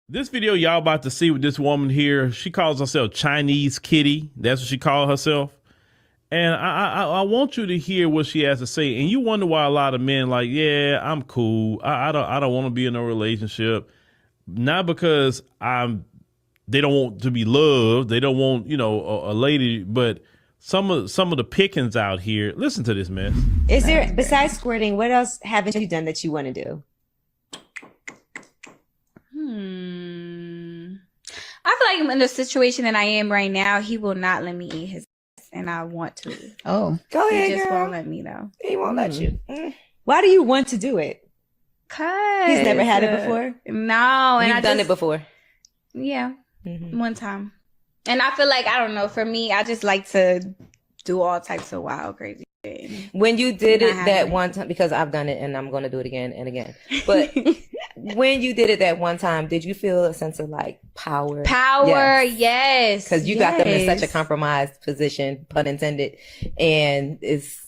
This video y'all about to see with this woman here, she calls herself Chinese Kitty. That's what she called herself. And I want you to hear what she has to say. And you wonder why a lot of men like, yeah, I'm cool. I don't want to be in a relationship. Not because they don't want to be loved. They don't want, a lady, but some of the pickings out here. Listen to this mess. Is there, besides squirting, what else haven't you done that you want to do? I feel like in the situation that I am right now, he will not let me eat his ass, and I want to. Oh, go ahead, He just girl. won't let me though. He won't let you. Why do you want to do it? Cause He's never had it before? No, and You've done it before. Yeah, one time. And I feel like, I don't know, for me, I just like to do all types of wild, crazy shit. When you did it that one time, because I've done it and I'm going to do it again and again. But when you did it that one time, did you feel a sense of like power? Power, yes. Because you got them in such a compromised position, pun intended. And it's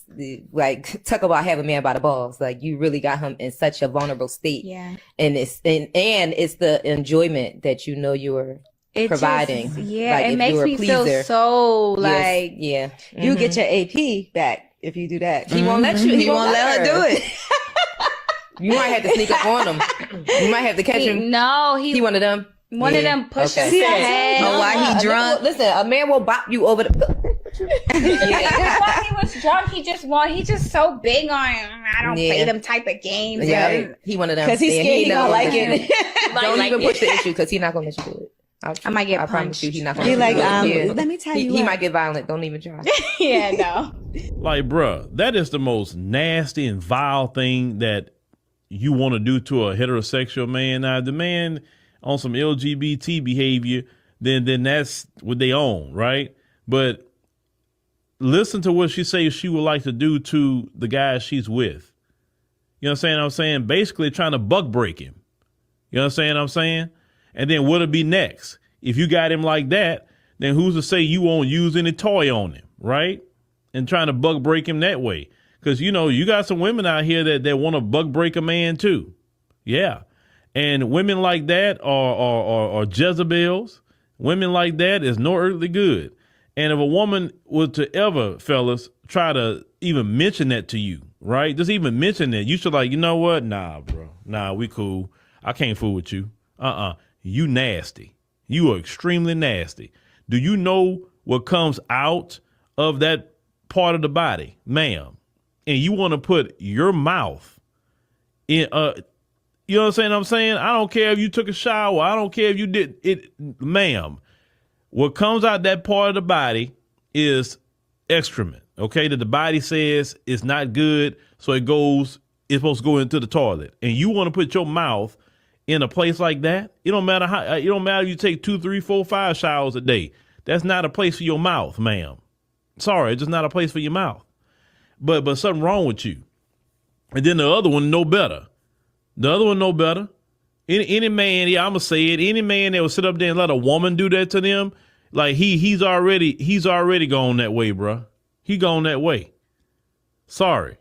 like, talk about having a man by the balls. Like you really got him in such a vulnerable state. Yeah. And it's the enjoyment that you know you were providing. Like, if it makes me feel so like, yeah. You get your AP back if you do that. He won't let you. He won't let her do it. You might have to sneak up on him. You might have to catch him. No, he one of them. One of them pushes Okay. his head. Oh, why he drunk? Listen, a man will bop you over the. While he was drunk, he just so big on. I don't play them type of games. Yeah, he one of them. Because he's scared he don't like it. Don't even push the issue because he's not gonna let you do it. I might get I punched. promise you, he's not gonna. He like, Yeah. let me tell you. He might get violent. Don't even try. Yeah, no. Like, bruh, that is the most nasty and vile thing that you want to do to a heterosexual man. Now, the man on some LGBT behavior, then that's what they own, right? But listen to what she says she would like to do to the guy she's with. You know what I'm saying? Basically trying to buck break him. You know what I'm saying? And then what'll be next? If you got him like that, then who's to say you won't use any toy on him, right? And trying to buck break him that way. Because, you got some women out here that want to buck break a man too. Yeah. And women like that are Jezebels. Women like that is no earthly good. And if a woman was to ever, fellas, try to even mention that to you, right? Just even mention that, you should like, you know what? Nah, bro. Nah, we cool. I can't fool with you. You nasty. You are extremely nasty. Do you know what comes out of that part of the body, ma'am? And you want to put your mouth in, you know what I'm saying? I don't care if you took a shower. I don't care if you did it, ma'am. What comes out that part of the body is excrement, okay? That the body says is not good, so it's supposed to go into the toilet. And you want to put your mouth in a place like that? It don't matter if you take 2, 3, 4, 5 showers a day. That's not a place for your mouth, ma'am. Sorry, it's just not a place for your mouth. But something wrong with you. And then the other one, no better. The other one, no better. Any man, I'm gonna say it. Any man that will sit up there and let a woman do that to them, like he's already gone that way, bro. He gone that way. Sorry,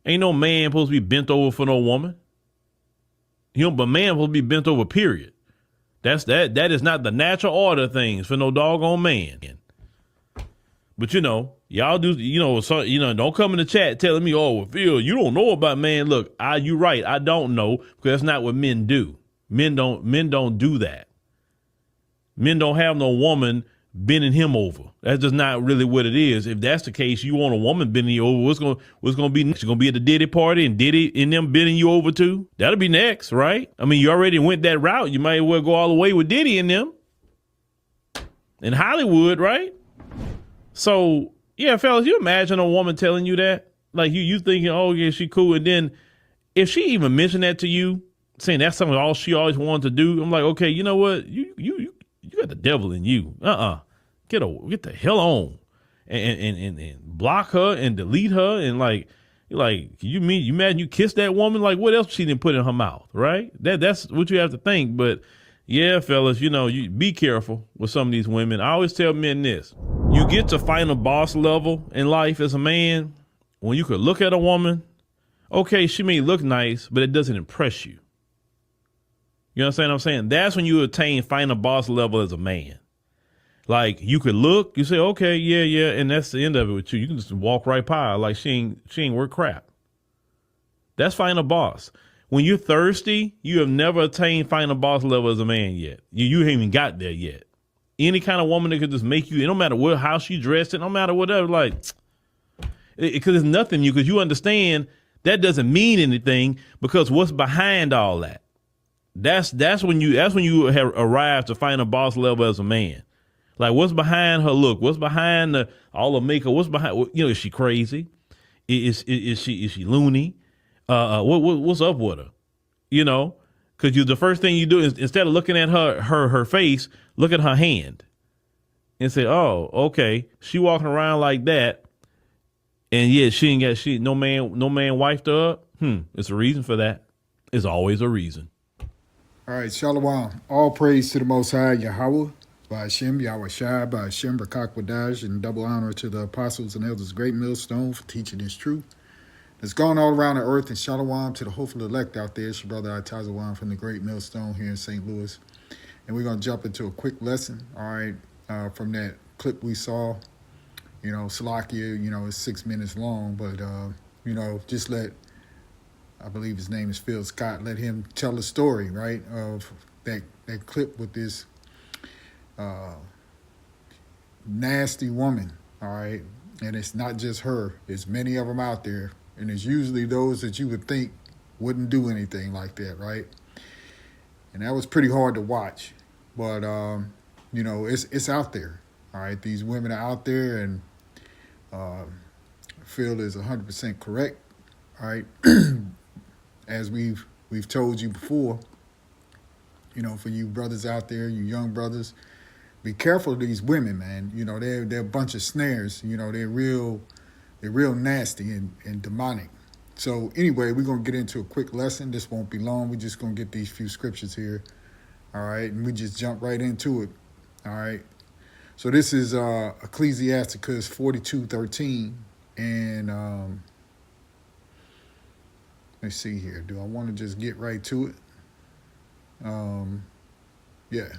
ain't no man supposed to be bent over for no woman. But man supposed to be bent over. Period. That is not the natural order of things for no doggone man. But y'all do, don't come in the chat telling me, oh, well, Phil, you don't know about man. Look, you right. I don't know because that's not what men do. Men don't do that. Men don't have no woman bending him over. That's just not really what it is. If that's the case, you want a woman bending you over. What's going to be next? You're going to be at the Diddy party and Diddy and them bending you over too? That'll be next, right? I mean, you already went that route. You might as well go all the way with Diddy and them in Hollywood, right? So, yeah, fellas, you imagine a woman telling you that? Like you thinking, oh, yeah, she cool. And then if she even mentioned that to you, saying that's something all she always wanted to do, I'm like, okay, you know what? You got the devil in you. Get the hell on and block her and delete her. And like, you imagine you kiss that woman? Like, what else she didn't put in her mouth, right? That's what you have to think. But yeah, fellas, you be careful with some of these women. I always tell men this. You get to final boss level in life as a man when you could look at a woman. Okay, she may look nice, but it doesn't impress you. You understand what I'm saying? That's when you attain final boss level as a man. Like, you could look, you say, okay, yeah, and that's the end of it with you. You can just walk right by her like she ain't worth crap. That's final boss. When you're thirsty, you have never attained final boss level as a man yet. You haven't even got there yet. Any kind of woman that could just make you, it don't matter how she dressed, it don't matter whatever, like, because it's nothing you, because you understand that doesn't mean anything, because what's behind all that? That's when you have arrived to final boss level as a man. Like, what's behind her look? What's behind all the makeup? What's behind? Is she crazy? Is she loony? What's up with her? Because the first thing you do is, instead of looking at her face, look at her hand, and say, oh, okay, she walking around like that, and yeah, no man wifed her up. It's a reason for that. It's always a reason. All right, Shalom. All praise to the Most High, Yahweh, by Hashem, Yahweh Shai, by Hashem, Rakak Wadash, and double honor to the apostles and elders, great millstone, for teaching this truth. It's gone all around the earth, and Shalom to the hopeful elect out there. It's your brother Atazawan from the great millstone here in St. Louis. And we're going to jump into a quick lesson, all right, from that clip we saw. Salakia, it's 6 minutes long, but, just let, I believe his name is Phil Scott, let him tell the story, right, of that clip with this nasty woman, all right? And it's not just her. It's many of them out there. And it's usually those that you would think wouldn't do anything like that, right? And that was pretty hard to watch. But, it's out there, all right? These women are out there, and Phil is 100% correct, all right? As we've told you before, for you brothers out there, you young brothers, be careful of these women, man. They're a bunch of snares. They're real nasty and demonic. So anyway, we're going to get into a quick lesson. This won't be long. We're just going to get these few scriptures here. All right. And we just jump right into it. All right. So this is Ecclesiasticus 42:13. And let's see here. Do I want to just get right to it? Yeah.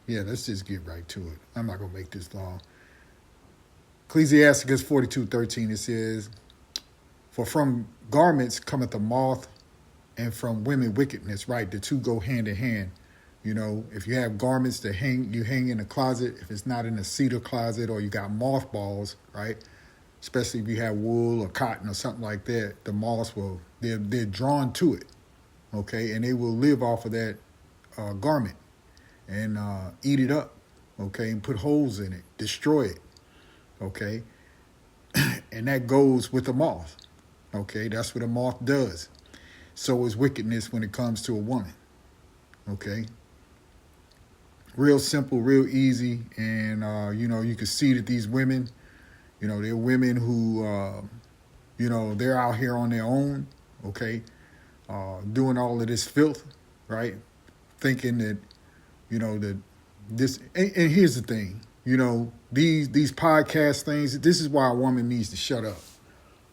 Yeah, let's just get right to it. I'm not going to make this long. Ecclesiasticus 42:13, it says, "For from garments cometh a moth, and from women wickedness," right? The two go hand in hand. If you have garments that you hang in a closet, if it's not in a cedar closet, or you got mothballs, right? Especially if you have wool or cotton or something like that, the moths they're drawn to it, okay? And they will live off of that garment and eat it up, okay? And put holes in it, destroy it, okay? And that goes with the moth, okay? That's what a moth does. So is wickedness when it comes to a woman, okay? Real simple, real easy, and, you can see that these women, they're women who, they're out here on their own, okay, doing all of this filth, right, thinking that, that this, and here's the thing, these podcast things, this is why a woman needs to shut up,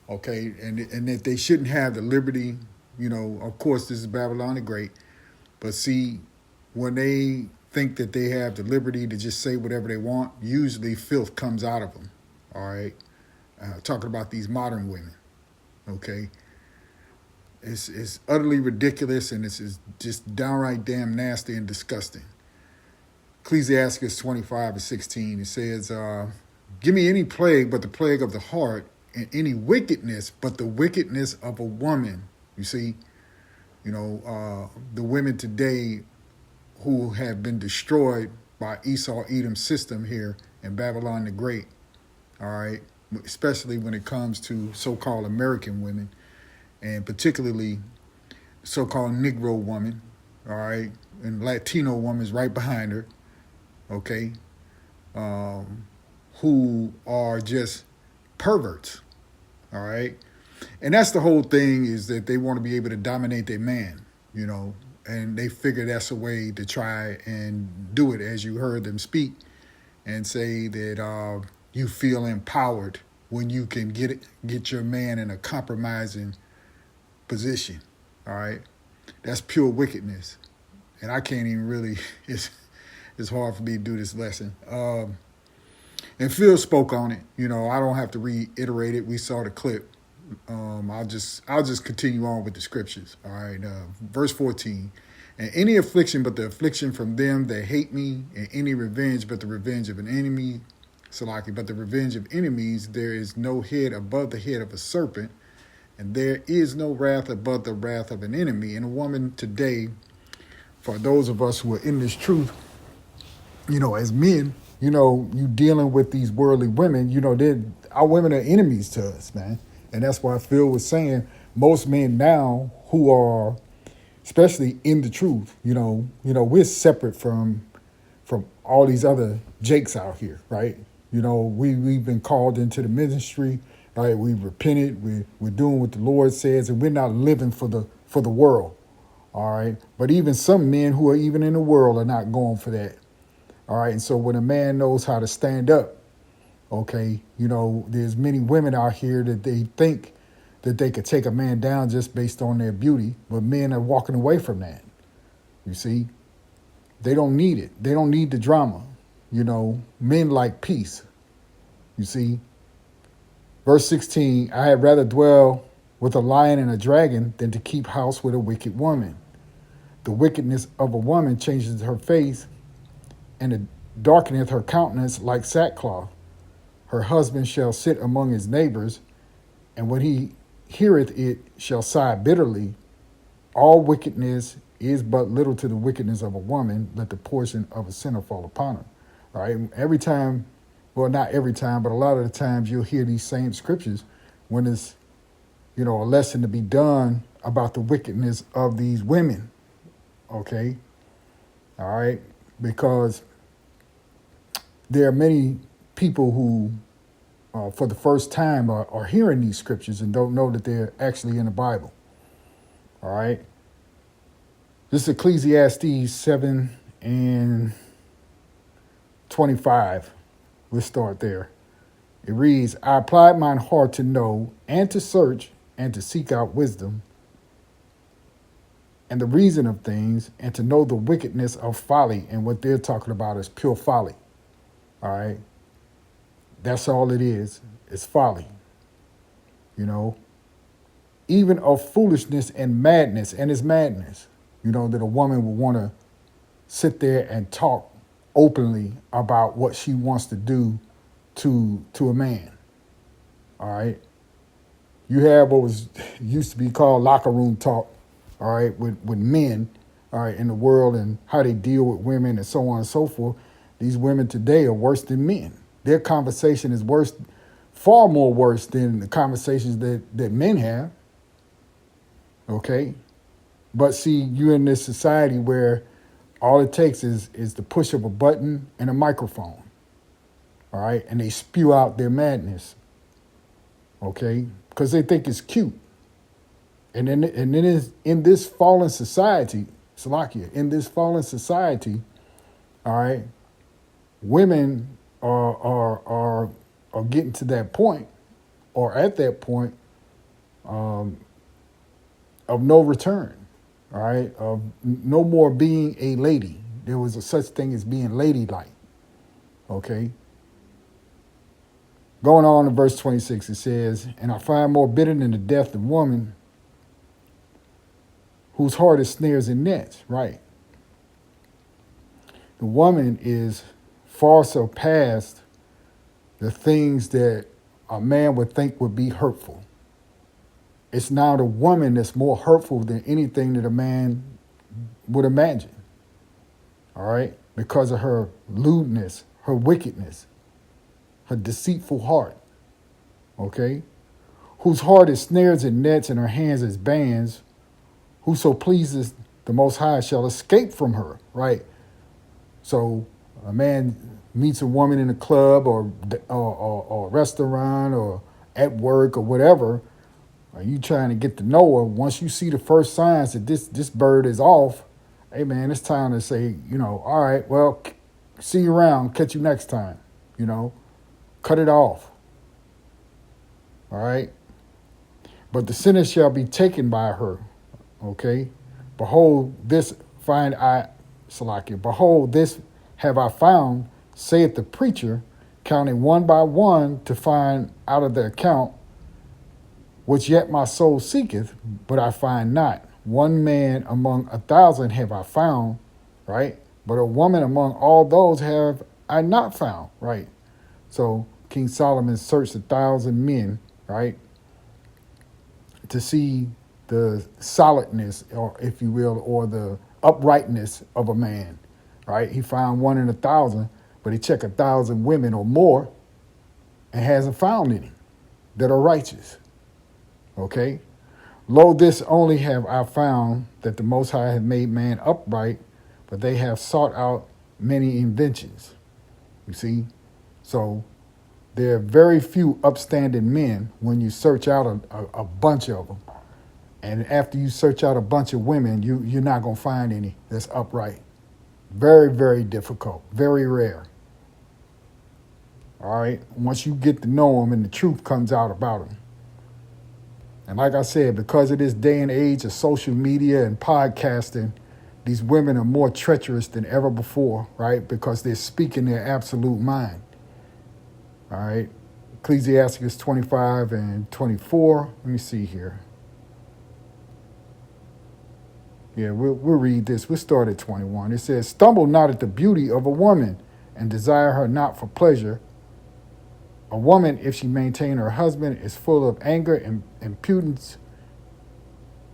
okay, and that they shouldn't have the liberty, of course, this is Babylon the Great, but see, when they think that they have the liberty to just say whatever they want, usually filth comes out of them. All right, talking about these modern women, okay? It's utterly ridiculous, and it's just downright damn nasty and disgusting. Ecclesiasticus 25:16, it says, "Give me any plague but the plague of the heart, and any wickedness but the wickedness of a woman." You see, the women today who have been destroyed by Esau-Edom's system here in Babylon the Great, all right, especially when it comes to so-called American women, and particularly so-called Negro woman, all right, and Latino woman's right behind her, okay, who are just perverts, all right? And that's the whole thing, is that they want to be able to dominate their man, and they figure that's a way to try and do it, as you heard them speak, and say that you feel empowered, when you can get your man in a compromising position. All right, that's pure wickedness, and I can't even really. It's hard for me to do this lesson. And Phil spoke on it. You know, I don't have to reiterate it. We saw the clip. I'll just continue on with the scriptures. All right, verse 14. And any affliction but the affliction from them that hate me, and any revenge but the revenge of an enemy, Salaki, but the revenge of enemies, there is no head above the head of a serpent, and there is no wrath above the wrath of an enemy. And a woman today, for those of us who are in this truth, you know, as men, you know, you dealing with these worldly women, you know, our women are enemies to us, man. And that's why Phil was saying most men now who are, especially in the truth, you know, we're separate from all these other jakes out here, right? You know, we've been called into the ministry, right? We've repented, we're doing what the Lord says, and we're not living for the world, all right? But even some men who are even in the world are not going for that, all right? And so when a man knows how to stand up, okay, you know, there's many women out here that they think that they could take a man down just based on their beauty, but men are walking away from that. You see, they don't need it. They don't need the drama. You know, men like peace. You see, verse 16, I had rather dwell with a lion and a dragon than to keep house with a wicked woman. The wickedness of a woman changes her face, and it darkeneth her countenance like sackcloth. Her husband shall sit among his neighbors, and when he heareth it shall sigh bitterly. All wickedness is but little to the wickedness of a woman. Let the portion of a sinner fall upon her. All right. Every time, well, not every time, but a lot of the times you'll hear these same scriptures when it's, you know, a lesson to be done about the wickedness of these women. Okay. All right. Because there are many people who, for the first time, are hearing these scriptures and don't know that they're actually in the Bible. All right. This is Ecclesiastes 7 and 25. We'll start there. It reads, I applied mine heart to know and to search and to seek out wisdom and the reason of things and to know the wickedness of folly. And what they're talking about is pure folly. All right. That's all it is. It's folly. You know, even of foolishness and madness, and it's madness, you know, that a woman would want to sit there and talk openly about what she wants to do to a man. All right. You have what was used to be called locker room talk, all right, with men, all right, in the world and how they deal with women and so on and so forth. These women today are worse than men. Their conversation is worse, far more worse than the conversations that men have. Okay. But see, you're in this society where all it takes is the push of a button and a microphone. All right. And they spew out their madness. Okay. Because they think it's cute. And then in this fallen society, Salakia, in this fallen society, all right, women are getting to that point, or at that point, of no return. All right, of no more being a lady. There was a such thing as being ladylike. Okay. Going on to verse 26, it says, and I find more bitter than the death of woman, whose heart is snares and nets. Right. The woman is far surpassed the things that a man would think would be hurtful. It's now the woman that's more hurtful than anything that a man would imagine. All right? Because of her lewdness, her wickedness, her deceitful heart. Okay? Whose heart is snares and nets and her hands as bands. Whoso pleases the Most High shall escape from her. Right? So a man meets a woman in a club or a restaurant or at work or whatever. Are you trying to get to know her? Once you see the first signs that this bird is off, hey man, it's time to say, you know, all right, well, see you around, catch you next time, you know, cut it off. All right. But the sinner shall be taken by her. Okay. Behold, this find I, Salakia, behold, this have I found, saith the preacher, counting one by one to find out of the account, which yet my soul seeketh, but I find not. One man among 1,000 have I found, right? But a woman among all those have I not found, right? So King Solomon searched 1,000 men, right, to see the solidness, or if you will, or the uprightness of a man, right? He found one in 1,000, but he checked 1,000 women or more and hasn't found any that are righteous. Okay? Lo, this only have I found, that the Most High have made man upright, but they have sought out many inventions. You see? So there are very few upstanding men when you search out a bunch of them. And after you search out a bunch of women, you're not going to find any that's upright. Very, very difficult. Very rare. All right? Once you get to know them and the truth comes out about them. And like I said, because of this day and age of social media and podcasting, these women are more treacherous than ever before, right? Because they're speaking their absolute mind. All right? Ecclesiastes 25 and 24. Let me see here. Yeah, we'll read this. We'll start at 21. It says, stumble not at the beauty of a woman, and desire her not for pleasure. A woman, if she maintain her husband, is full of anger and impudence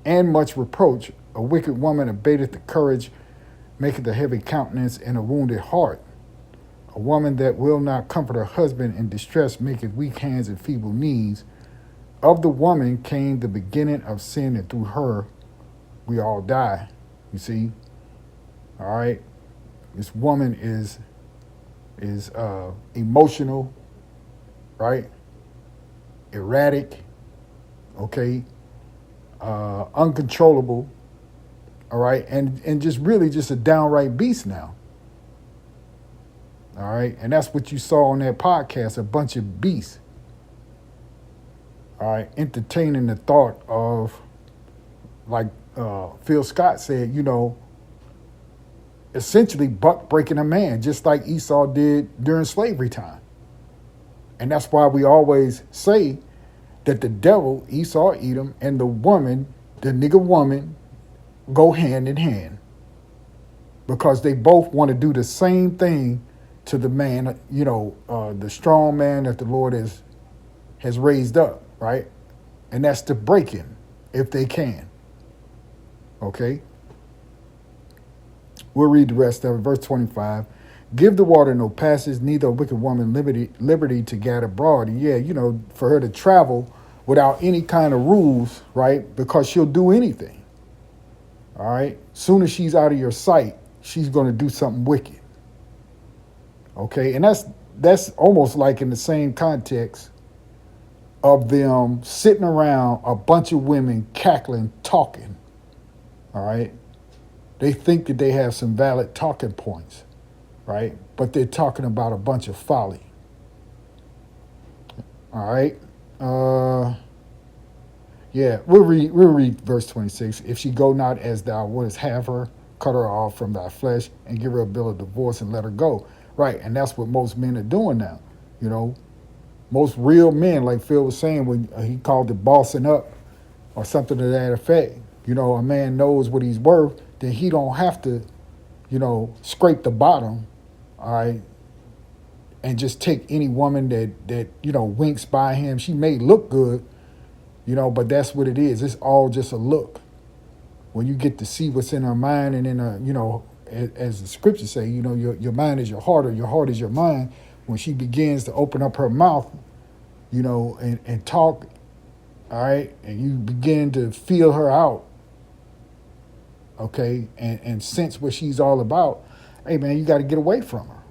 and much reproach. A wicked woman abateth the courage, maketh a heavy countenance and a wounded heart. A woman that will not comfort her husband in distress maketh weak hands and feeble knees. Of the woman came the beginning of sin, and through her we all die. You see? All right? This woman is emotional, right? Erratic, okay? Uncontrollable, all right? And just really just a downright beast now. All right? And that's what you saw on that podcast, a bunch of beasts. All right? Entertaining the thought of, like Phil Scott said, essentially buck breaking a man, just like Esau did during slavery time. And that's why we always say that the devil, Esau, Edom, and the woman, the nigger woman, go hand in hand. Because they both want to do the same thing to the man, the strong man that the Lord has raised up, right? And that's to break him, if they can. Okay? We'll read the rest of it. Verse 25. Give the water no passage, neither a wicked woman liberty to gad abroad. And yeah, for her to travel without any kind of rules, right? Because she'll do anything. All right? Soon as she's out of your sight, she's going to do something wicked. Okay? And that's almost like in the same context of them sitting around a bunch of women cackling, talking. All right? They think that they have some valid talking points, right? But they're talking about a bunch of folly. All right. We'll read verse 26. If she go not as thou wouldest have her, cut her off from thy flesh and give her a bill of divorce and let her go. Right. And that's what most men are doing now. Most real men, like Phil was saying when he called it bossing up or something to that effect. A man knows what he's worth, then he don't have to, scrape the bottom, all right, and just take any woman that winks by him. She may look good, but that's what it is. It's all just a look. When you get to see what's in her mind and in her, as the scriptures say, your mind is your heart, or your heart is your mind. When she begins to open up her mouth, and talk, all right, and you begin to feel her out, okay, and sense what she's all about, hey, man, you got to get away from her,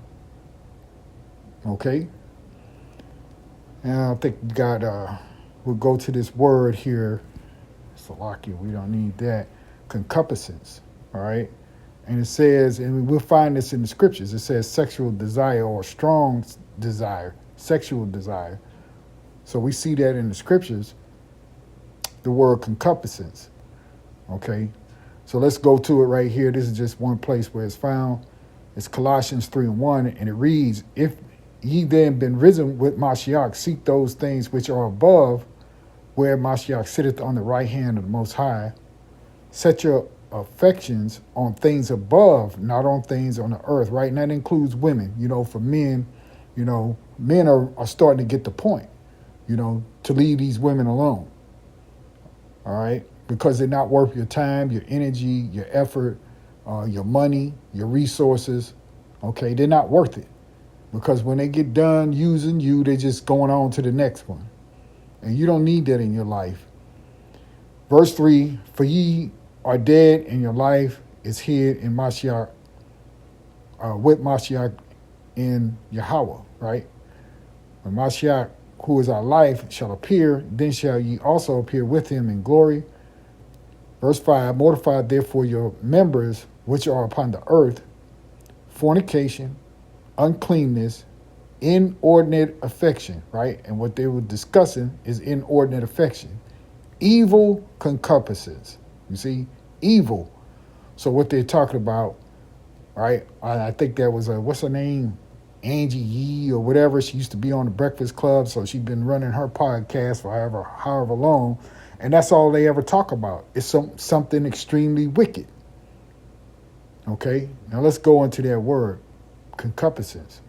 okay? And I think we'll go to this word here, Salakia, we don't need that, concupiscence, all right? And it says, and we'll find this in the scriptures, it says sexual desire or strong desire, sexual desire. So we see that in the scriptures, the word concupiscence. Okay, so let's go to it right here. This is just one place where it's found. It's Colossians 3:1, and it reads, "If ye then been risen with Mashiach, seek those things which are above, where Mashiach sitteth on the right hand of the Most High. Set your affections on things above, not on things on the earth," right? And that includes women. For men, men are starting to get the point, to leave these women alone. All right? Because they're not worth your time, your energy, your effort, your money, your resources. Okay? They're not worth it. Because when they get done using you, they're just going on to the next one. And you don't need that in your life. Verse 3, "For ye are dead, and your life is hid in Mashiach, with Mashiach in Yahweh," right? "When Mashiach, who is our life, shall appear, then shall ye also appear with him in glory." Verse 5, "Mortify therefore your members which are upon the earth, fornication, uncleanness, inordinate affection," right? And what they were discussing is inordinate affection. "Evil concupiscence." You see, evil. So what they're talking about, right? I think that was what's her name? Angie Yee or whatever. She used to be on the Breakfast Club, so she's been running her podcast for however long, and that's all they ever talk about. It's something extremely wicked. Okay, now let's go into that word, concupiscence.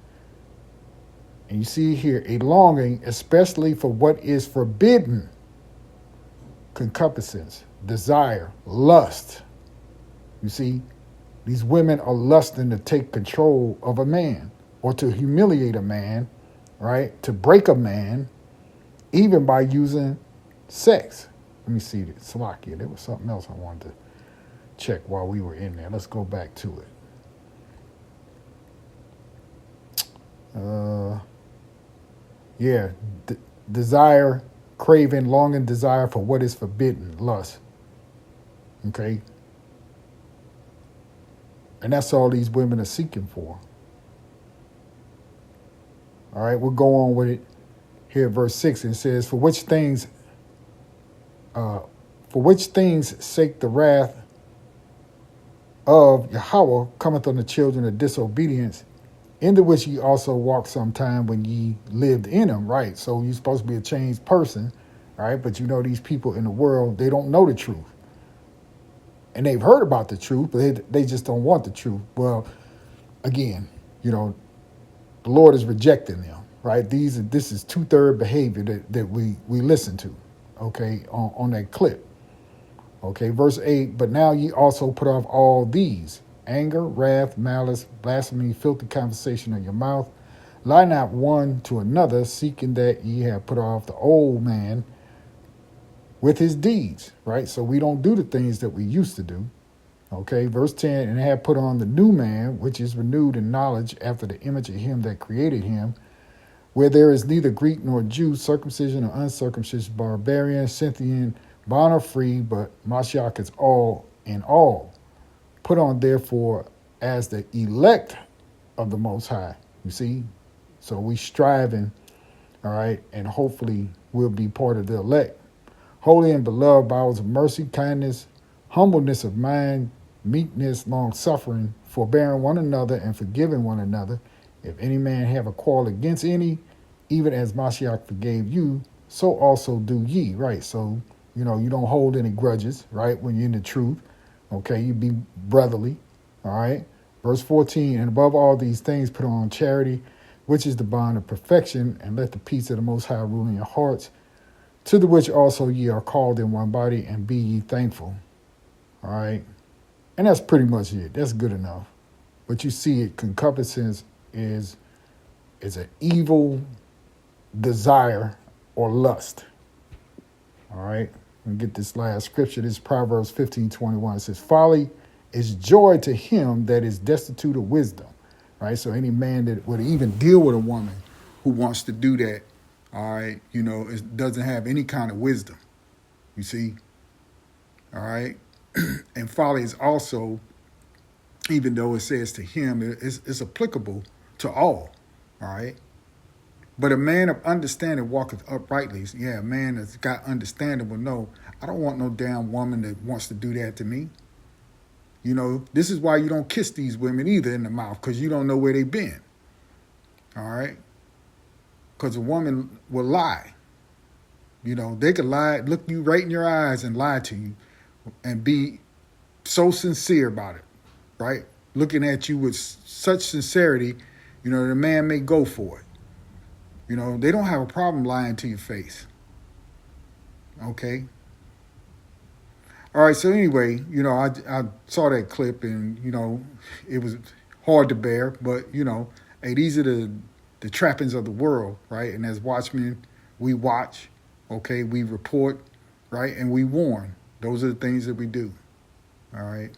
And you see here, a longing, especially for what is forbidden. Concupiscence, desire, lust. You see, these women are lusting to take control of a man or to humiliate a man, right? To break a man, even by using sex. Let me see this. Slovakia. There was something else I wanted to check while we were in there. Let's go back to it. Desire, craving, longing, desire for what is forbidden, lust. Okay? And that's all these women are seeking for. All right, we'll go on with it here at verse 6. It says, for which things sake the wrath of Yahweh cometh on the children of disobedience, into which ye also walked sometime when ye lived in them, right? So you're supposed to be a changed person, right? But these people in the world, they don't know the truth. And they've heard about the truth, but they just don't want the truth. Well, again, the Lord is rejecting them, right? This is 2/3 behavior that we listen to, okay, on that clip. Okay, verse 8, but now ye also put off all these: anger, wrath, malice, blasphemy, filthy conversation of your mouth. Lie not one to another, seeking that ye have put off the old man with his deeds, right? So we don't do the things that we used to do. Okay, verse 10, and have put on the new man, which is renewed in knowledge after the image of him that created him, where there is neither Greek nor Jew, circumcision or uncircumcision, barbarian, Scythian, bond or free, but Mashiach is all in all. Put on therefore as the elect of the Most High. You see? So we striving, all right, and hopefully we'll be part of the elect. Holy and beloved, bowels of mercy, kindness, humbleness of mind, meekness, long-suffering, forbearing one another and forgiving one another. If any man have a quarrel against any, even as Mashiach forgave you, so also do ye, right? So, you don't hold any grudges, right, when you're in the truth. Okay, you be brotherly, all right? Verse 14, and above all these things put on charity, which is the bond of perfection, and let the peace of the Most High rule in your hearts, to the which also ye are called in one body, and be ye thankful. All right? And that's pretty much it. That's good enough. But you see it, concupiscence is an evil desire or lust. All right? Let me get this last scripture. This is Proverbs 15:21. It says, folly is joy to him that is destitute of wisdom. Right? So any man that would even deal with a woman who wants to do that, all right, it doesn't have any kind of wisdom. You see? All right? And folly is also, even though it says to him, it's applicable to all right? But a man of understanding walketh uprightly. Yeah, a man that's got understanding will know, I don't want no damn woman that wants to do that to me. You know, this is why you don't kiss these women either in the mouth, because you don't know where they've been. All right? Because a woman will lie. You know, they could lie, look you right in your eyes and lie to you and be so sincere about it, right? Looking at you with such sincerity, you know, the man may go for it. You know, they don't have a problem lying to your face. Okay? All right, so anyway, you know, I saw that clip and, you know, it was hard to bear, but, you know, hey, these are the trappings of the world, right? And as watchmen, we watch, okay, we report, right? And we warn. Those are the things that we do, all right?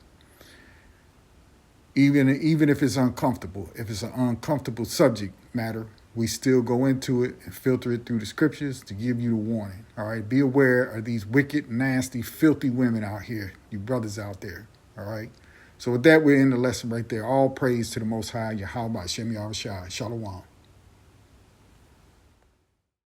Even if it's uncomfortable, if it's an uncomfortable subject matter, we still go into it and filter it through the scriptures to give you the warning. All right, be aware of these wicked, nasty, filthy women out here, you brothers out there. All right. So with that, we're in the lesson right there. All praise to the Most High, Yahweh Shem Yahushua. Shalom.